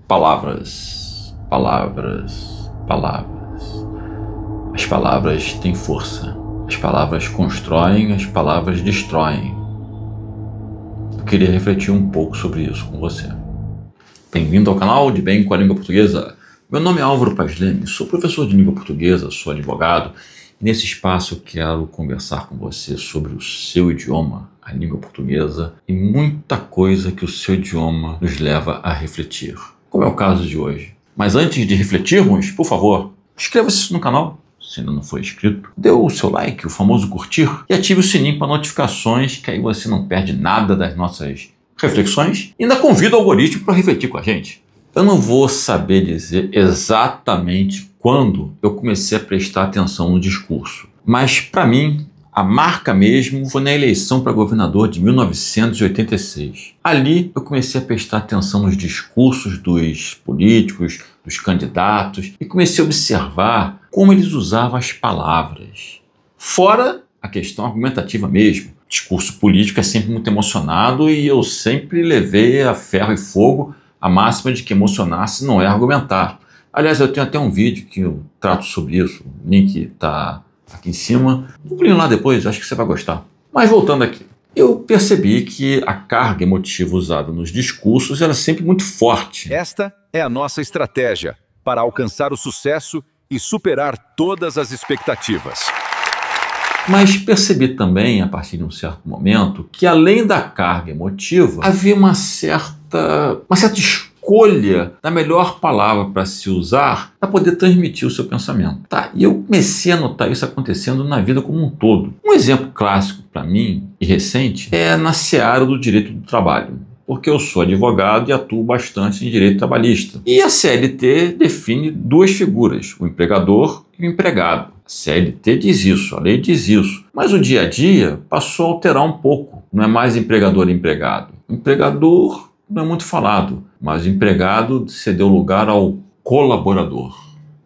Palavras, palavras, palavras. As palavras têm força. As palavras constroem, as palavras destroem. Eu queria refletir um pouco sobre isso com você. Bem-vindo ao canal de Bem com a Língua Portuguesa. Meu nome é Álvaro Paz Leme, sou professor de língua portuguesa, sou advogado. E nesse espaço eu quero conversar com você sobre o seu idioma, a língua portuguesa, e muita coisa que o seu idioma nos leva a refletir, como é o caso de hoje. Mas antes de refletirmos, por favor, inscreva-se no canal, se ainda não for inscrito, dê o seu like, o famoso curtir, e ative o sininho para notificações, que aí você não perde nada das nossas reflexões, e ainda convida o algoritmo para refletir com a gente. Eu não vou saber dizer exatamente quando eu comecei a prestar atenção no discurso, mas para mim a marca mesmo foi na eleição para governador de 1986. Ali eu comecei a prestar atenção nos discursos dos políticos, dos candidatos, e comecei a observar como eles usavam as palavras. Fora a questão argumentativa mesmo. O discurso político é sempre muito emocionado e eu sempre levei a ferro e fogo a máxima de que emocionar-se não é argumentar. Aliás, eu tenho até um vídeo que eu trato sobre isso, o link está aqui em cima. Pulinho lá depois, acho que você vai gostar. Mas voltando aqui, eu percebi que a carga emotiva usada nos discursos era sempre muito forte. Esta é a nossa estratégia para alcançar o sucesso e superar todas as expectativas. Mas percebi também, a partir de um certo momento, que além da carga emotiva, havia uma certa escolha da melhor palavra para se usar para poder transmitir o seu pensamento. E eu comecei a notar isso acontecendo na vida como um todo. Um exemplo clássico para mim, e recente, é na seara do direito do trabalho. Porque eu sou advogado e atuo bastante em direito trabalhista. E a CLT define duas figuras, o empregador e o empregado. A CLT diz isso, a lei diz isso. Mas o dia a dia passou a alterar um pouco. Não é mais empregador e empregado. Empregador não é muito falado, mas o empregado cedeu lugar ao colaborador.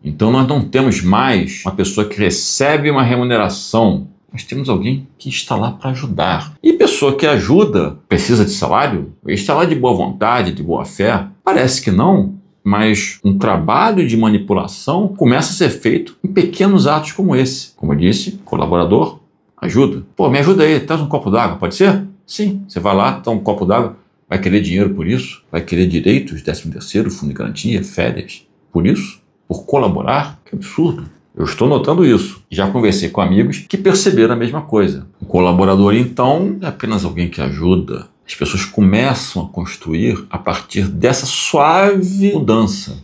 Então nós não temos mais uma pessoa que recebe uma remuneração. Nós temos alguém que está lá para ajudar. E pessoa que ajuda precisa de salário? Está lá de boa vontade, de boa fé? Parece que não, mas um trabalho de manipulação começa a ser feito em pequenos atos como esse. Como eu disse, colaborador, ajuda. Pô, me ajuda aí, traz um copo d'água, pode ser? Sim, você vai lá, dá um copo d'água, vai querer dinheiro por isso? Vai querer direitos, 13º, fundo de garantia, férias? Por isso? Por colaborar? Que absurdo. Eu estou notando isso. Já conversei com amigos que perceberam a mesma coisa. O colaborador, então, é apenas alguém que ajuda. As pessoas começam a construir a partir dessa suave mudança.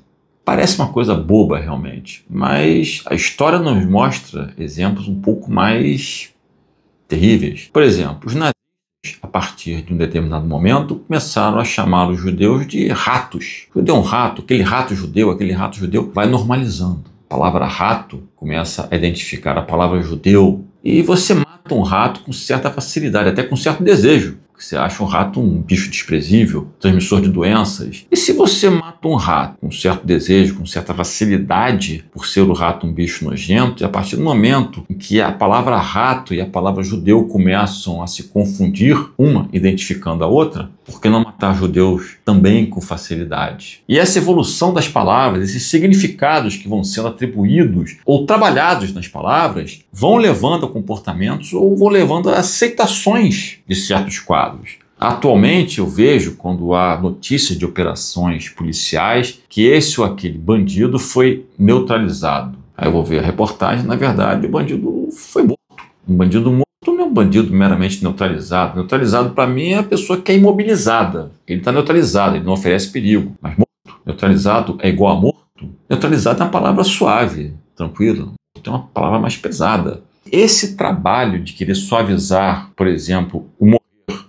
Parece uma coisa boba, realmente, mas a história nos mostra exemplos um pouco mais terríveis. Por exemplo, os nazistas, a partir de um determinado momento, começaram a chamar os judeus de ratos. Judeu é um rato, aquele rato judeu, vai normalizando. A palavra rato começa a identificar a palavra judeu. E você mata um rato com certa facilidade, até com certo desejo. Você acha um rato um bicho desprezível, transmissor de doenças. E se você mata um rato com certo desejo, com certa facilidade, por ser o rato um bicho nojento, e a partir do momento em que a palavra rato e a palavra judeu começam a se confundir, uma identificando a outra, por que não matar judeus também com facilidade? E essa evolução das palavras, esses significados que vão sendo atribuídos ou trabalhados nas palavras, vão levando a comportamentos ou vão levando a aceitações de certos quadros. Atualmente eu vejo, quando há notícias de operações policiais, que esse ou aquele bandido foi neutralizado. Aí eu vou ver a reportagem, na verdade o bandido foi morto. Um bandido morto não é um bandido meramente neutralizado. Neutralizado para mim é a pessoa que é imobilizada. Ele está neutralizado, ele não oferece perigo. Mas morto, neutralizado é igual a morto? Neutralizado é uma palavra suave, tranquila. Tem uma palavra mais pesada. Esse trabalho de querer suavizar, por exemplo, o morrer,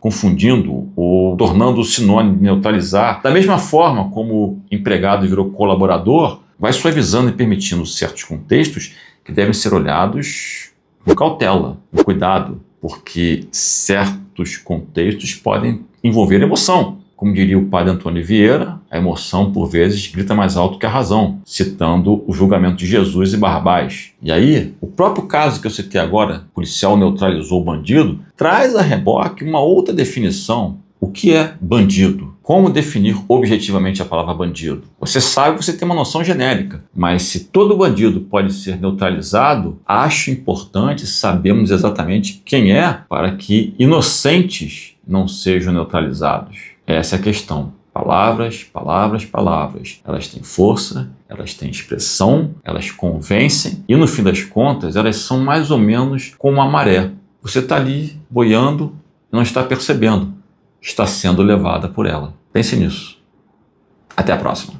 confundindo ou tornando o sinônimo de neutralizar, da mesma forma como empregado virou colaborador, vai suavizando e permitindo certos contextos que devem ser olhados com cautela, com cuidado, porque certos contextos podem envolver emoção. Como diria o padre Antônio Vieira, a emoção, por vezes, grita mais alto que a razão, citando o julgamento de Jesus e Barrabás. E aí, o próprio caso que eu citei agora, policial neutralizou o bandido, traz a reboque uma outra definição O que é bandido? Como definir objetivamente a palavra bandido? Você sabe, você tem uma noção genérica, mas se todo bandido pode ser neutralizado, acho importante sabermos exatamente quem é para que inocentes não sejam neutralizados. Essa é a questão. Palavras, palavras, palavras. Elas têm força, elas têm expressão, elas convencem e, no fim das contas, elas são mais ou menos como a maré. Você está ali boiando e não está percebendo. Está sendo levada por ela. Pense nisso. Até a próxima.